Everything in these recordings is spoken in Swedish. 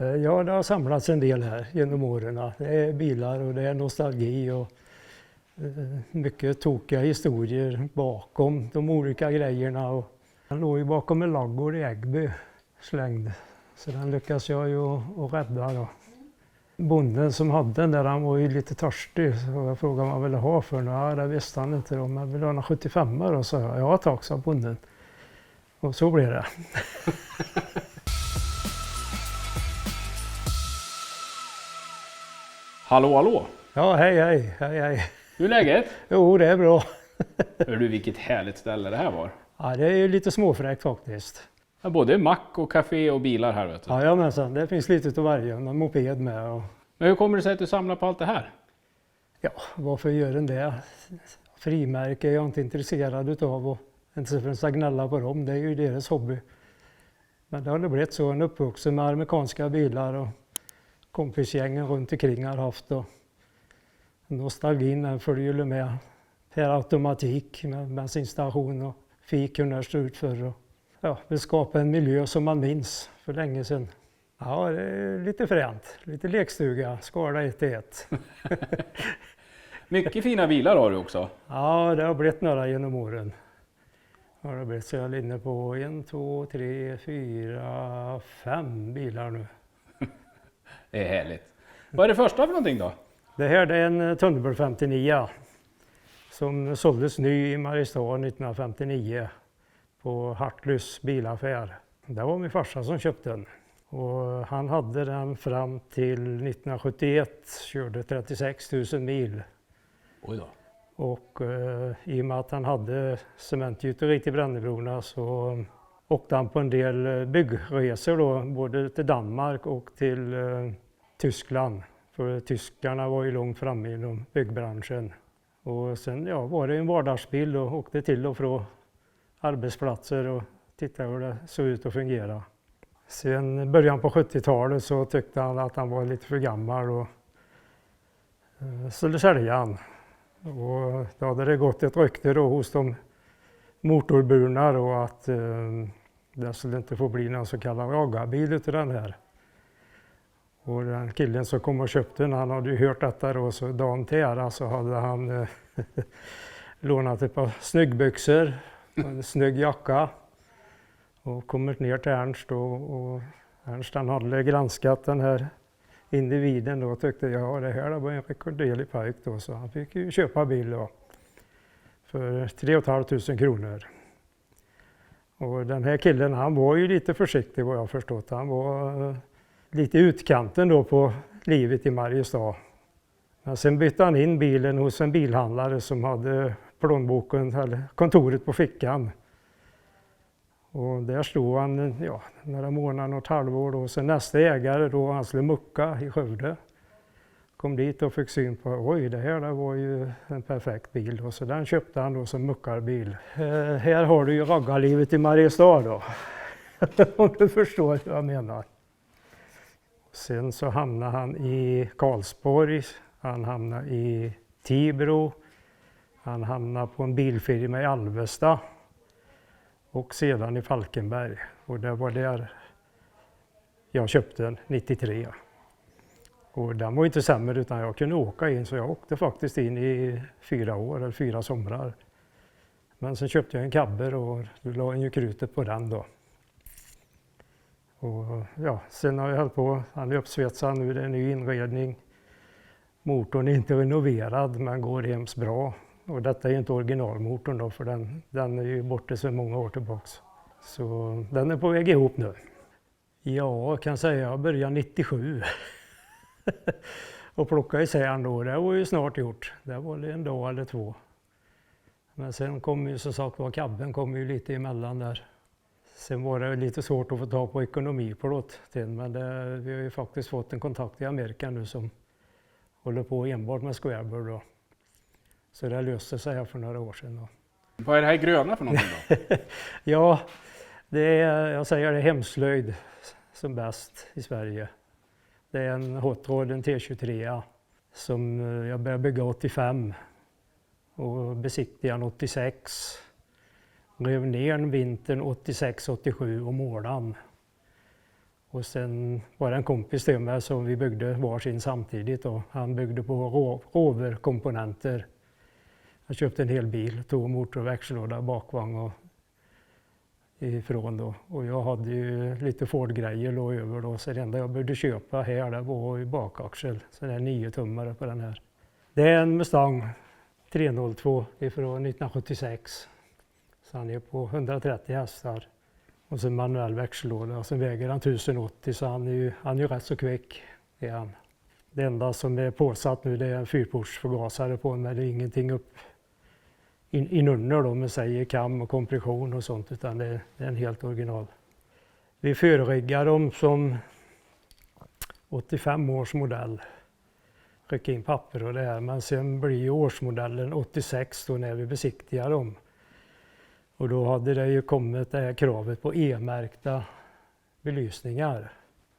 Ja, det har samlats en del här genom åren. Det är bilar och det är nostalgi och mycket tokiga historier bakom de olika grejerna. Och den låg ju bakom en ladugård i Äggby slängd, så den lyckas jag ju att rädda då. Bonden som hade den där, han var ju lite törstig, så jag frågade vad han ville ha för något. Ja, det visste han inte då, men vill ha en 75 då, sa jag. Ja tack, sa bonden. Och så blev det. Hallå, hallå! Ja, hej. Hur är läget? Jo, det är bra. Hör du vilket härligt ställe det här var? Ja, det är ju lite småfräckt faktiskt. Ja, både mack och café och bilar här, vet du. Jajamensan, det finns lite av varje, en moped med. Och... Men hur kommer det sig att du samlar på allt det här? Ja, varför gör den det? Frimärke är jag inte intresserad utav och inte förrän jag gnälla på dem, det är ju deras hobby. Men det har det blivit så, en uppvuxen med amerikanska bilar och kompisgängen runt omkring har haft. Och nostalgin den följer ju med per automatik med bensinstation och fik kunde stå ut för. Och, ja, vi skapar en miljö som man minns för länge sedan. Ja, det är lite fränt. Lite lekstuga, skala 1-1. Mycket fina bilar har du också. Ja, det har blivit några genom åren. Har det blivit, så jag är inne på 1, 2, 3, 4, 5 bilar nu. Det är härligt. Vad är det första för någonting då? Det här är en Thunderbird 59 som såldes ny i Mariestad 1959 på Hartlys bilaffär. Det var min farsa som köpte den. Och han hade den fram till 1971, körde 36 000 mil. Oj då. Och i och med att han hade cementgjuteriet i Brännebrona så åkte han på en del byggresor då, både till Danmark och till Tyskland. För tyskarna var ju långt framme inom byggbranschen. Och sen var det en vardagsbil och åkte till och från arbetsplatser och tittade hur det såg ut att fungera. Sen början på 70-talet så tyckte han att han var lite för gammal och skulle sälja han. Och då hade det gått ett rykte då hos de motorburna då att det skulle inte få bli någon så kallad raggarbil utav den här. Och den killen som kom och köpte den, han hade ju hört detta då, så dagen till ära så hade han lånat ett par snyggbyxor, en snygg jacka och kommit ner till Ernst och Ernst han hade granskat den här individen då och tyckte det här var en rekorderlig pojk då, så han fick ju köpa bil då för 3 500 kronor. Och den här killen han var ju lite försiktig vad jag förstått, han var lite utkanten då på livet i Mariestad. Men sen bytte han in bilen hos en bilhandlare som hade plånboken eller kontoret på fickan. Och där stod han några månader och ett halvår då. Sen nästa ägare då, han skulle mucka i Skövde. Kom dit och fick syn på, oj det här var ju en perfekt bil. Och så den köpte han då som muckarbil. Här har du ju raggarlivet i Mariestad då. Om du förstår vad jag menar. Sen så hamnade han i Karlsborg, han hamnade i Tibro, han hamnade på en bilfirma i Alvesta och sedan i Falkenberg. Och det var där jag köpte den 93. Och den var inte sämre utan jag kunde åka in, så jag åkte faktiskt in i 4 år eller 4 somrar. Men sen köpte jag en Cabber och då la jag krutet på den då. Och sen har jag hållit på, han är uppsvetsad nu, det är en ny inredning. Motorn är inte renoverad men går hemskt bra. Och detta är inte originalmotorn då, för den är ju borta så många år tillbaks. Så den är på väg ihop nu. Ja, jag kan säga jag började 97. Och plocka isär den då, det var ju snart gjort. Det var en dag eller 2. Men sen kom ju så sagt var kabben kom ju lite emellan där. Sen var det lite svårt att få tag på ekonomiplåt till, men vi har ju faktiskt fått en kontakt i Amerika nu som håller på enbart med squarebird då. Så det löste sig här för några år sedan då. Vad är det här gröna för någonting då? Ja, jag säger det är hemslöjd som bäst i Sverige. Det är en Hot Rod, en T23 som jag började bygga 85 och besiktigade 86. Rev ner den vintern 86-87 och målade. Och sen var det en kompis till mig som vi byggde varsin samtidigt. Och han byggde på roverkomponenter. Jag köpte en hel bil, tog motor och växellåda, bakvagn och ifrån då. Och jag hade ju lite Ford-grejer låg över då. Så det enda jag behövde köpa här det var ju bakaxel. Så det är 9-tummare på den här. Det är en Mustang 302 ifrån 1976. Så han är på 130 hästar. Och så manuell växellåda. Och sen väger han 1080 så han är ju rätt så kvick. Är han. Det enda som är påsatt nu det är en fyrportsförgasare på men det är ingenting upp inunder då med säger kam och kompression och sånt utan det är en helt original. Vi förriggar dem som 85 års modell. Rycker in papper och det här men sen blir årsmodellen 86 då när vi besiktigar dem. Och då hade det ju kommit det här kravet på E-märkta belysningar.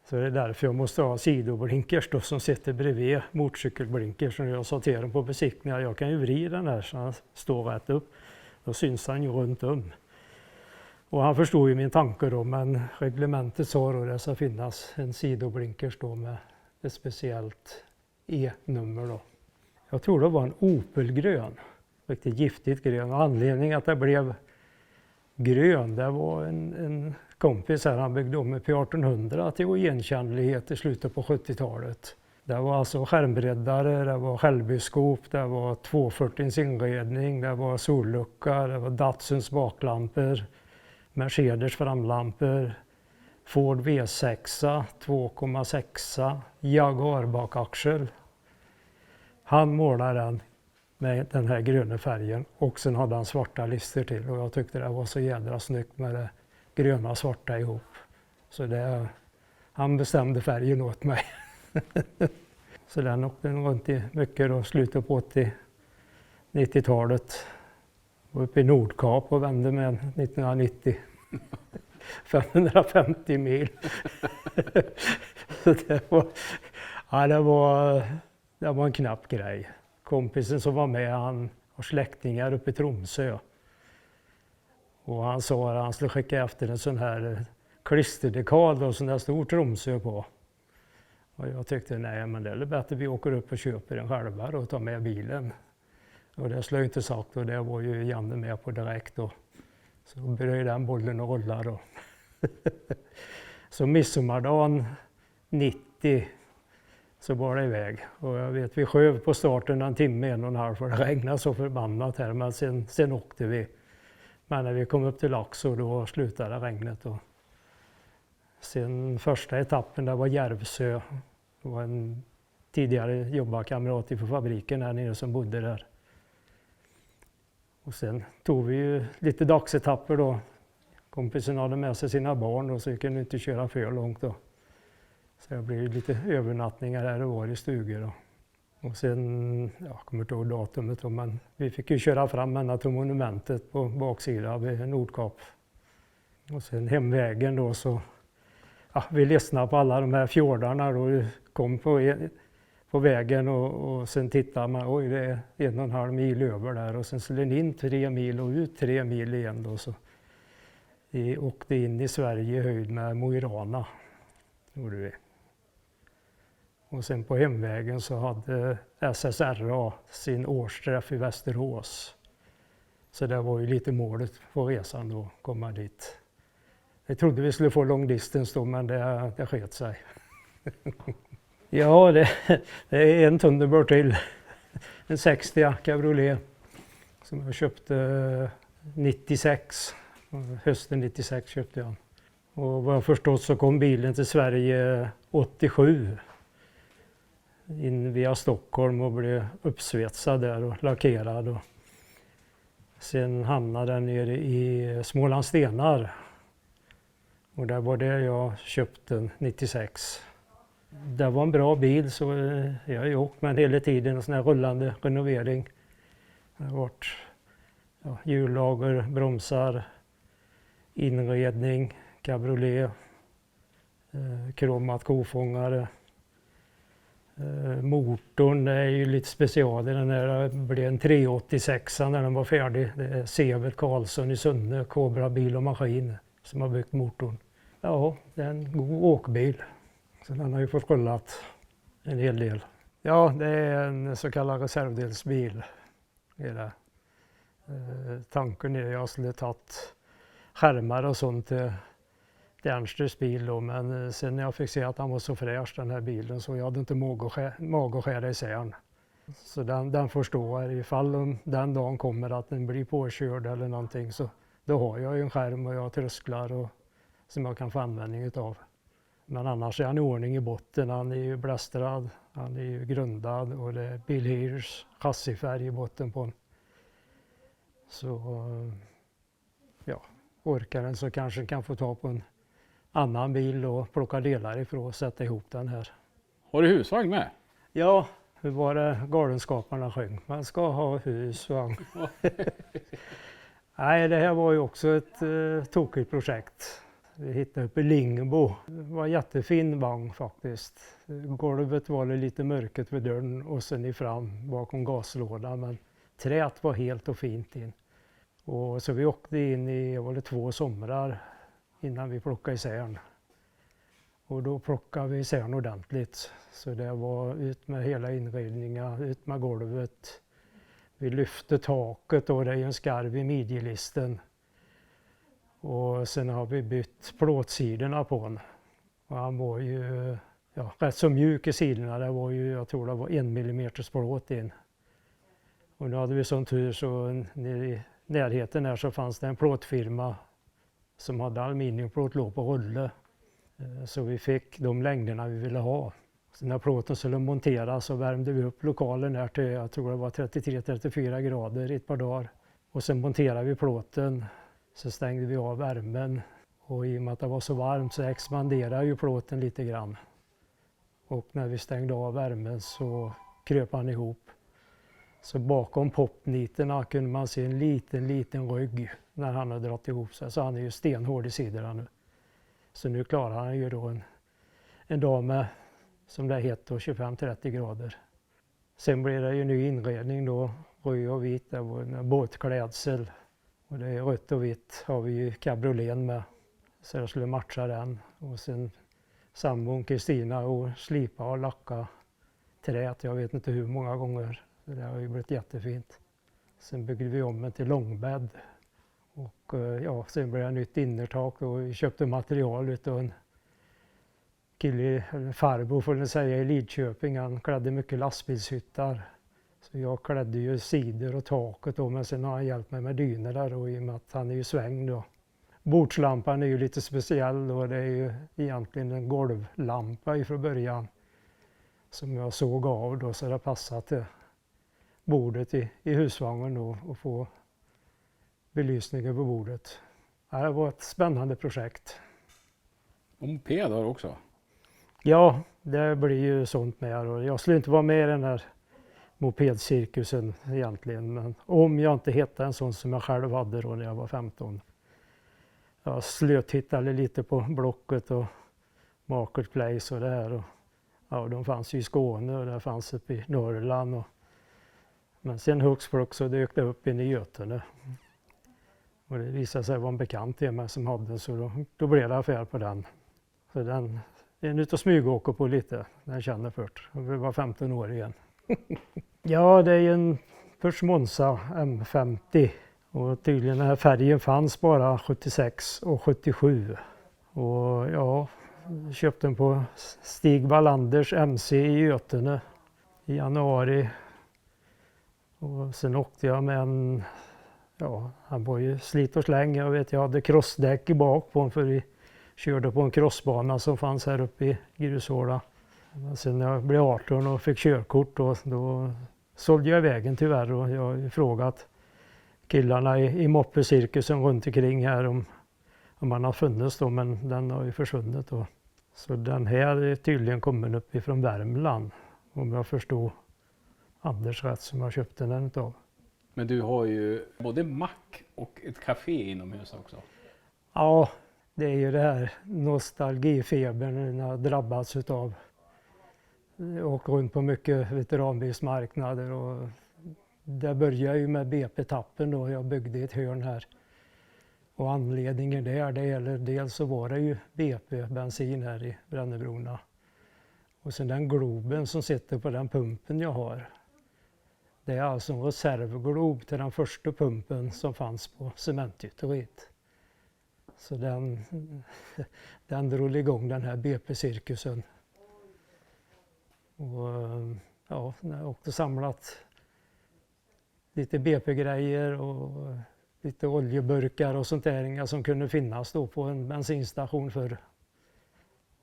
Så det är därför jag måste ha sidoblinkers då som sitter bredvid motorcykelblinkers. Så jag sa till dem på besiktningar, jag kan ju vrida den här så han står rätt upp. Då syns han ju runt om. Och han förstod ju min tanke då, men reglementet sa då det ska finnas en sidoblinkers då med ett speciellt E-nummer då. Jag tror det var en Opel-grön, riktigt giftigt grön. Och anledningen att det blev grön, det var en kompis här, han byggde om med P1800 till igenkännlighet i slutet på 70-talet. Det var alltså skärmbreddare, det var självbyskop, det var 240 inredning, det var sollucka, det var Datsuns baklampor, Mercedes framlampor, Ford V6, 2,6, Jaguar bakaxel. Han målade den med den här gröna färgen och sen hade han svarta lister till och jag tyckte det var så jädra snyggt med det gröna och svarta ihop. Så han bestämde färgen åt mig. Så den åkte runt i mycket då, slutet på 80-90-talet. Var uppe i Nordkap och vände med 1990. 550 mil. Så det var en knapp grej. Kompisen som var med, han har släktingar uppe i Tromsö. Och han sa att han skulle skicka efter en sån här klisterdekal och sån där stor Tromsö på. Och jag tyckte nej men det är bättre vi åker upp och köper en själva och tar med bilen. Och det skulle jag inte sagt och det var ju Janne med på direkt då. Så började den bollen att rulla då. Så midsommardagen 90 så var det iväg. Och jag vet vi sköv på starten en timme, 1,5 för det regnade så förbannat här. Men sen åkte vi. Men när vi kom upp till Laxå då slutade regnet. Och sen första etappen där var Järvsö. Det var en tidigare jobbarkamrat på fabriken här nere som bodde där. Och sen tog vi ju lite dagsetapper då. Kompisen hade med sig sina barn och så vi kunde inte köra för långt då. Så det blev lite övernattningar här och var i stugor då. Och sen, jag kommer inte ihåg datumet då, men vi fick ju köra fram ända till monumentet på baksidan vid Nordkap. Och sen hemvägen då så, vi lyssnade på alla de här fjordarna då, vi kom på vägen och sen tittade man, oj det är 1,5 mil över där och sen skulle den in 3 mil och ut 3 mil igen då så. Vi åkte in i Sverige i höjd med Mo i Rana, gjorde vi. Och sen på hemvägen så hade SSRA sin årsträff i Västerås. Så det var ju lite målet på resan då, komma dit. Jag trodde vi skulle få long distance då, men det sket sig. Ja, det är en Thunderbird till. En 60 cabriolet som jag köpte 96. Hösten 96 köpte jag. Och vad jag förstått så kom bilen till Sverige 87. In via Stockholm och blev uppsvetsad där och lackerad. Och sen hamnade den nere i Smålandstenar. Och där var det jag köpte 96. Det var en bra bil så jag har ju åkt med hela tiden en sån här rullande renovering. Det har varit hjullager, bromsar, inredning, cabriolet, kromat kofångare. Motorn är ju lite special. Den där blev en 386 när den var färdig. Det är Severt Karlsson i Sunne, Cobra bil och maskin som har byggt motorn. Ja, det är en god åkbil. Så den har ju fått rullat en hel del. Ja, det är en så kallad reservdelsbil. Det är det. Tanken är att jag skulle tagit skärmar och sånt till Ernsters bil då, men sen när jag fick se att han var så fräsch den här bilen så jag hade inte mag att skära isär den. Så den får stå här ifall om den dagen kommer att den blir påkörd eller någonting så då har jag ju en skärm och jag har trösklar och, som jag kan få användning utav. Men annars är han i ordning i botten, han är ju blästrad, han är ju grundad och det är Bill Hears chassifärg i botten på den. Så ja, orkar den så kanske kan få ta på en annan bil och plocka delar ifrån och sätta ihop den här. Har du husvagn med? Ja, hur var det Galenskaparna sjöng? Man ska ha husvagn. Nej, det här var ju också ett tokigt projekt. Vi hittade uppe i Lingbo. Det var en jättefin vagn faktiskt. Golvet var lite mörket vid dörren och sen i fram bakom gaslådan. Men träet var helt och fint in. Och så vi åkte in i 2 somrar innan vi plockade isär den. Och då plockade vi isär den ordentligt. Så det var ut med hela inredningen, ut med golvet. Vi lyfte taket och det är en skarv i midjelisten. Och sen har vi bytt plåtsidorna på den. Och han var ju rätt så mjuk i sidorna. Det var ju, jag tror det var 1 millimeters plåt in. Och nu hade vi sån tur så i närheten här så fanns det en plåtfirma som hade aluminiumplåt låg på rulle. Så vi fick de längderna vi ville ha. Så när plåten skulle monteras så värmde vi upp lokalen här till, jag tror det var 33-34 grader i ett par dagar. Och sen monterade vi plåten, så stängde vi av värmen. Och i och med att det var så varmt så expanderade ju plåten lite grann. Och när vi stängde av värmen så kröp han ihop. Så bakom popniterna kunde man se en liten rygg när han hade dragit ihop sig. Så han är ju stenhård i sidorna nu. Så nu klarar han ju då en dag med, som det heter, 25-30 grader. Sen blir det ju ny inredning då, röd och vit, det var en båtklädsel. Och det är rött och vitt har vi ju cabriolen med, så jag skulle matcha den. Och sen sambon Kristina och slipa och lacka träet, jag vet inte hur många gånger. Det har ju blivit jättefint. Sen byggde vi om den till långbädd. Och ja, sen blev det nytt innertak och vi köpte material utav en kille, eller farbror får jag säga, i Lidköping. Han klädde mycket lastbilshyttar. Så jag klädde ju sidor och taket då, men sen har han hjälpt mig med dyner där och i och med att han är ju svängd då. Bordslampan är ju lite speciell och det är ju egentligen en golvlampa ifrån början. Som jag såg av då så det passade till bordet i husvagnen då och få belysningen på bordet. Det var ett spännande projekt. Och moped har du också? Ja, det blir ju sånt med. Och jag skulle inte vara med i den här mopedcirkusen egentligen. Men om jag inte hittade en sån som jag själv hade då när jag var 15. Jag slötittade lite på Blocket och Marketplace och det här. Och, ja, de fanns ju i Skåne och det fanns uppe i Norrland. Men sen hux flux så dök det upp in i Götene. Och det visade sig vara en bekant till mig som hade, så då blev det affär på den. Så den är en utav smygåker på lite, den känner först. Vi var 15 år igen. Ja, det är en Porsche Monza M50. Och tydligen den här färgen fanns bara 76 och 77. Och ja, köpte den på Stig Wallanders MC i Götene i januari. Och sen åkte jag med en, ja, han var ju slit och släng. Jag hade crossdäck i bak på honom för vi körde på en crossbana som fanns här uppe i Grushåla. Men sen när jag blev 18 och fick körkort då sålde jag vägen tyvärr och jag har frågat killarna i moppecirkusen runt omkring här om man har funnits då, men den har ju försvunnit då. Så den här är tydligen kommen upp ifrån Värmland, om jag förstår Anders rätt, som jag köpte den utav. Men du har ju både mack och ett café inomhus också. Ja, det är ju det här nostalgifebern jag har drabbats utav. Jag åker runt på mycket veteranbilsmarknader och det började ju med BP-tappen då. Jag byggde ett hörn här Och anledningen där, det gäller dels så var det ju BP-bensin här i Brännebrona. Och sen den globen som sitter på den pumpen jag har. Det är alltså en reservglob till den första pumpen som fanns på cementgjuteriet. Så den drog igång den här BP-cirkusen. Och ja, jag har också samlat lite BP-grejer och lite oljeburkar och sånt där som kunde finnas då på en bensinstation för.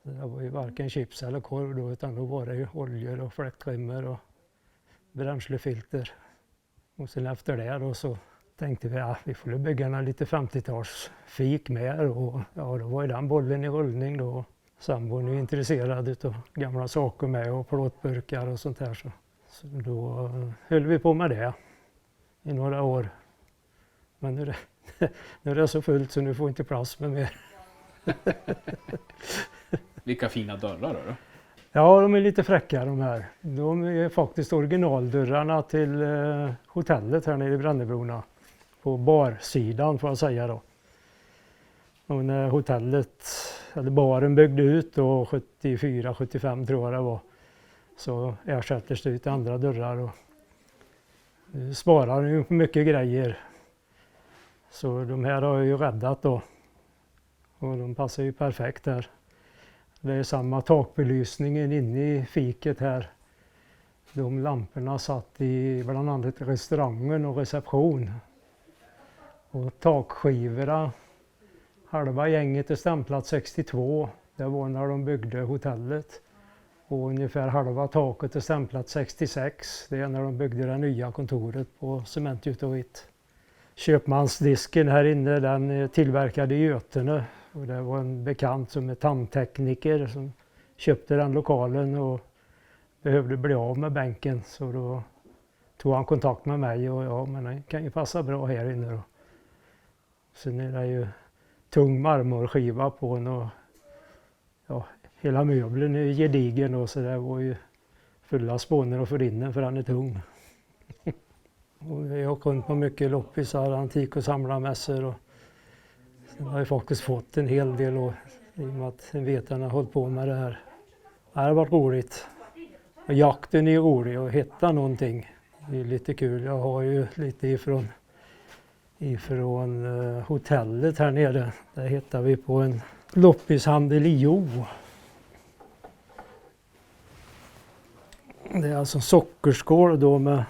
Det var ju varken chips eller korv då, utan då var det ju oljor och fläkttrimmer och bränslefilter. Och sen efter det då så tänkte vi att vi får bygga en lite 50-tals fik med, och ja, då var ju den bollen i rullning då. Sambon är intresserad av gamla saker med och plåtburkar och sånt här. Så då höll vi på med det i några år. Men nu är det så fullt så nu får inte plats med mer. Vilka fina dörrar då? Ja, de är lite fräcka de här. De är faktiskt originaldörrarna till hotellet här nere i Brännebrona. På barsidan får jag säga då. Och när hotellet, eller baren byggde ut då 74-75 tror jag det var, så ersättes det ut andra dörrar. Och nu sparar ju mycket grejer. Så de här har jag ju räddat då. Och de passar ju perfekt här. Det är samma takbelysningen inne i fiket här. De lamporna satt i bland annat restaurangen och reception. Och takskivorna, halva gänget är stämplat 62. Det var när de byggde hotellet. Och ungefär halva taket är stämplat 66. Det är när de byggde det nya kontoret på cementgjuteriet. Köpmansdisken här inne, den tillverkade i Götene. Och det var en bekant som är tandtekniker som köpte den lokalen och behövde bli av med bänken. Så då tog han kontakt med mig och ja, men den kan ju passa bra här inne då. Sen är det ju tung marmorskiva på den och ja, hela möbeln är gedigen och så det var ju fulla spåner och för innen för den är tung. Och jag har runt på mycket loppisar, antik- och samlarmässor och sen har jag faktiskt fått en hel del och, i och med att vetarna har hållit på med det här. Det har varit roligt. Och jakten är rolig och hitta någonting. Det är lite kul. Jag har ju lite ifrån hotellet här nere. Där hittar vi på en loppishandel i Jo. Det är alltså en sockerskål då med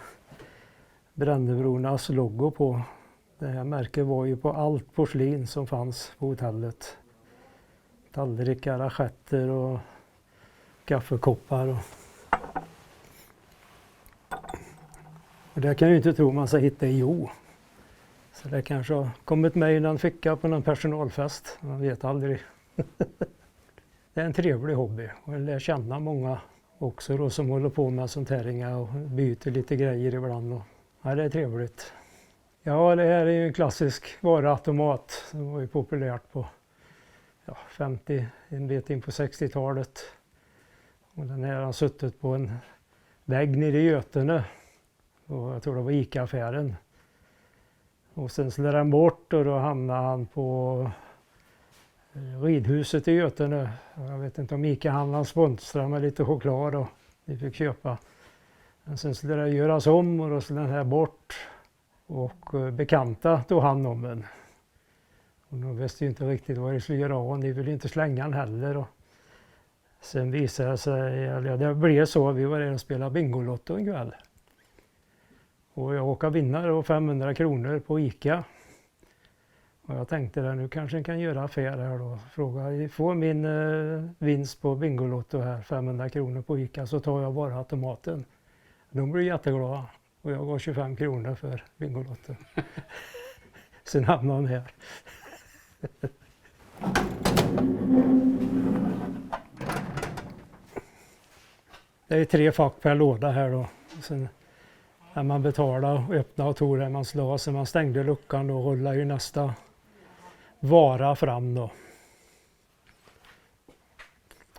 Brännebronas logo på. Det här märket var ju på allt porslin som fanns på hotellet. Tallrikar, assietter och kaffekoppar. Och det kan jag ju inte tro man ska hitta i Jo. Så det kanske har kommit med i någon ficka på någon personalfest. Man vet aldrig. Det är en trevlig hobby och jag lär känna många också då som håller på med sånt här och byter lite grejer ibland. Och, ja, det är trevligt. Ja, det här är ju en klassisk varuautomat. Det var ju populärt på 50, en bit in på 60-talet. Och den här har suttit på en vägg nere i Götene. Och jag tror det var ICA-affären. Och sen slår den bort och då hamnade han på ridhuset i Götene. Jag vet inte om ICA-handlaren sponsrade med lite choklad och vi fick köpa. Men sen skulle det göras om och då skulle den här bort. Och bekanta tog hand om den. Och de visste ju inte riktigt vad de skulle göra av den. De ville inte slänga den heller. Och sen visade det sig, det blev så, vi var där och spelade Bingolotto en kväll. Och jag råkade vinna då 500 kronor på ICA. Och jag tänkte att nu kanske jag kan göra affär här då. Fråga, får min vinst på Bingolotto här, 500 kronor på ICA, så tar jag bara automaten. De blev jätteglada. Och jag gav 25 kronor för Bingolotto. Sen hamnade han här. Det är 3 fack per låda här då. Sen när man betalade och öppnade och tog det man slår, så man stängde luckan då rullar ju nästa vara fram då.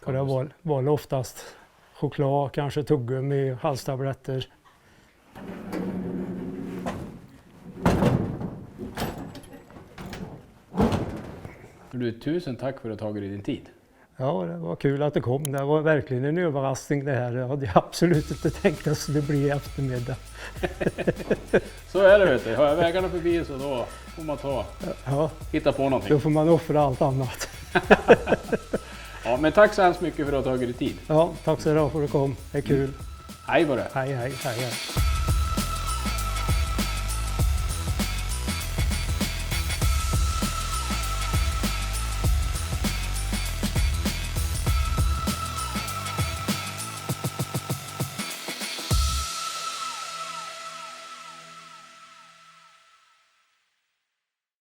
Och det var oftast choklad, kanske tuggummi, halstabletter. Du, tusen tack för att du har tagit dig din tid. Ja, det var kul att det kom. Det var verkligen en överraskning det här. Det hade jag absolut inte tänkt att det skulle bli i eftermiddag. Så är det, vet du. Har jag vägarna förbi så då får man hitta på någonting. Då får man offra allt annat. Ja, men tack så hemskt mycket för att du har tagit dig tid. Ja, tack så mycket för att du kom. Det är kul. Hej på det. Hej, hej, hej, hej.